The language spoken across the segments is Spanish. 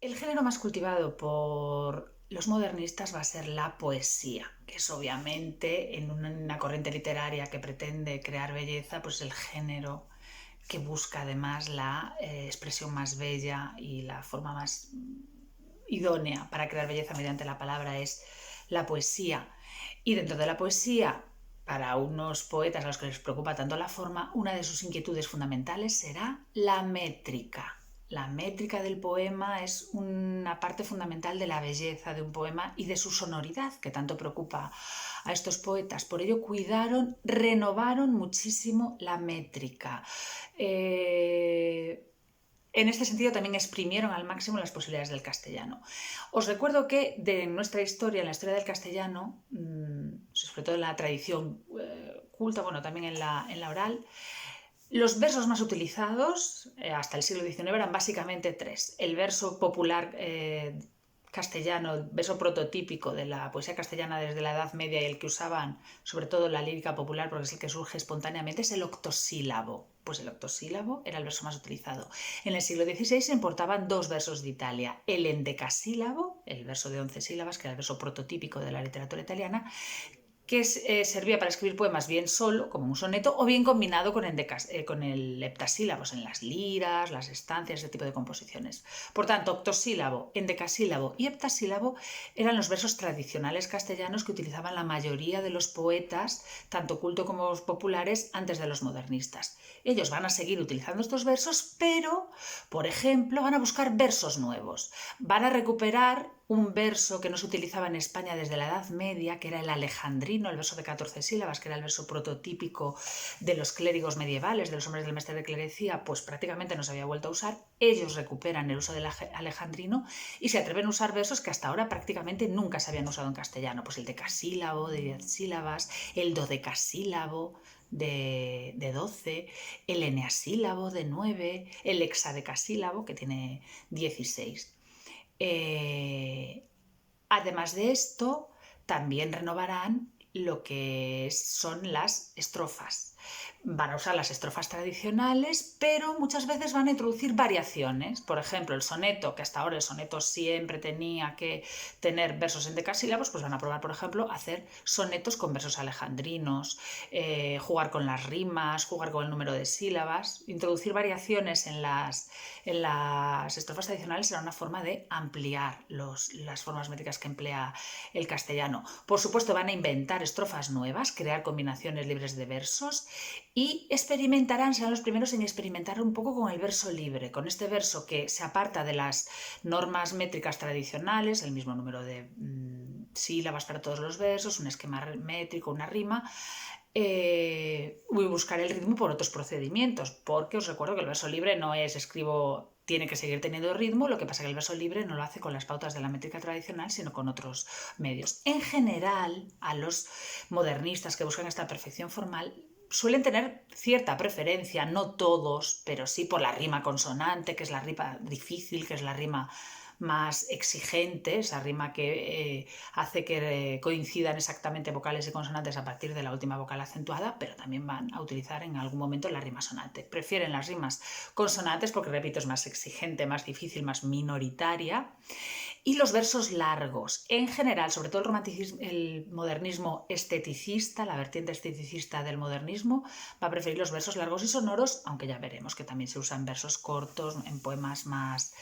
El género más cultivado por los modernistas va a ser la poesía, que es obviamente en una corriente literaria que pretende crear belleza, pues el género que busca además la expresión más bella y la forma más idónea para crear belleza mediante la palabra es la poesía. Y dentro de la poesía, para unos poetas a los que les preocupa tanto la forma, una de sus inquietudes fundamentales será la métrica. La métrica del poema es una parte fundamental de la belleza de un poema y de su sonoridad, que tanto preocupa a estos poetas. Por ello renovaron muchísimo la métrica. En este sentido también exprimieron al máximo las posibilidades del castellano. Os recuerdo que de nuestra historia, en la historia del castellano, sobre todo en la tradición culta, bueno, también en la oral, los versos más utilizados hasta el siglo XIX eran básicamente tres. El verso popular castellano, el verso prototípico de la poesía castellana desde la Edad Media y el que usaban sobre todo la lírica popular porque es el que surge espontáneamente, es el octosílabo. Pues el octosílabo era el verso más utilizado. En el siglo XVI se importaban dos versos de Italia, el endecasílabo, el verso de 11 sílabas, que era el verso prototípico de la literatura italiana, que servía para escribir poemas bien solo, como un soneto, o bien combinado con el heptasílabos en las liras, las estancias, ese tipo de composiciones. Por tanto, octosílabo, endecasílabo y heptasílabo eran los versos tradicionales castellanos que utilizaban la mayoría de los poetas, tanto culto como populares, antes de los modernistas. Ellos van a seguir utilizando estos versos, pero, por ejemplo, van a buscar versos nuevos. Van a recuperar un verso que no se utilizaba en España desde la Edad Media, que era el alejandrino, el verso de 14 sílabas, que era el verso prototípico de los clérigos medievales, de los hombres del mestre de clerecía, pues prácticamente no se había vuelto a usar. Ellos recuperan el uso del alejandrino y se atreven a usar versos que hasta ahora prácticamente nunca se habían usado en castellano, pues el decasílabo de 10 sílabas, el dodecasílabo de 12, el eneasílabo de 9, el hexadecasílabo que tiene 16. Además de esto, también renovarán lo que son las estrofas. Van a usar las estrofas tradicionales, pero muchas veces van a introducir variaciones. Por ejemplo, el soneto, que hasta ahora el soneto siempre tenía que tener versos en decasílabos, pues van a probar, por ejemplo, hacer sonetos con versos alejandrinos, jugar con las rimas, jugar con el número de sílabas. Introducir variaciones en las estrofas tradicionales será una forma de ampliar las formas métricas que emplea el castellano. Por supuesto, van a inventar estrofas nuevas, crear combinaciones libres de versos y serán los primeros en experimentar un poco con el verso libre, con este verso que se aparta de las normas métricas tradicionales, el mismo número de sílabas para todos los versos, un esquema métrico, una rima, voy a buscar el ritmo por otros procedimientos, porque os recuerdo que el verso libre no es escribo, tiene que seguir teniendo ritmo, lo que pasa es que el verso libre no lo hace con las pautas de la métrica tradicional, sino con otros medios. En general, a los modernistas que buscan esta perfección formal, suelen tener cierta preferencia, no todos, pero sí por la rima consonante, que es la rima difícil, que es la rima más exigente, esa rima que hace que coincidan exactamente vocales y consonantes a partir de la última vocal acentuada, pero también van a utilizar en algún momento la rima sonante. Prefieren las rimas consonantes porque, repito, es más exigente, más difícil, más minoritaria. Y los versos largos, en general, sobre todo el modernismo esteticista, la vertiente esteticista del modernismo, va a preferir los versos largos y sonoros, aunque ya veremos que también se usan versos cortos en poemas más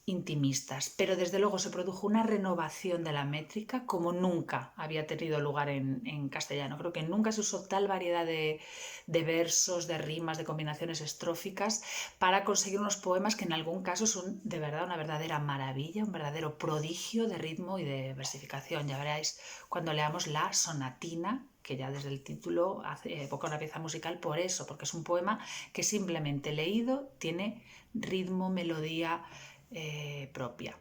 intimistas. Pero desde luego se produjo una renovación de la métrica como nunca había tenido lugar en castellano. Creo que nunca se usó tal variedad de versos, de rimas, de combinaciones estróficas para conseguir unos poemas que en algún caso son de verdad una verdadera maravilla, un verdadero prodigio de ritmo y de versificación. Ya veréis cuando leamos la sonatina, que ya desde el título evoca una pieza musical por eso, porque es un poema que simplemente leído tiene ritmo, melodía propia.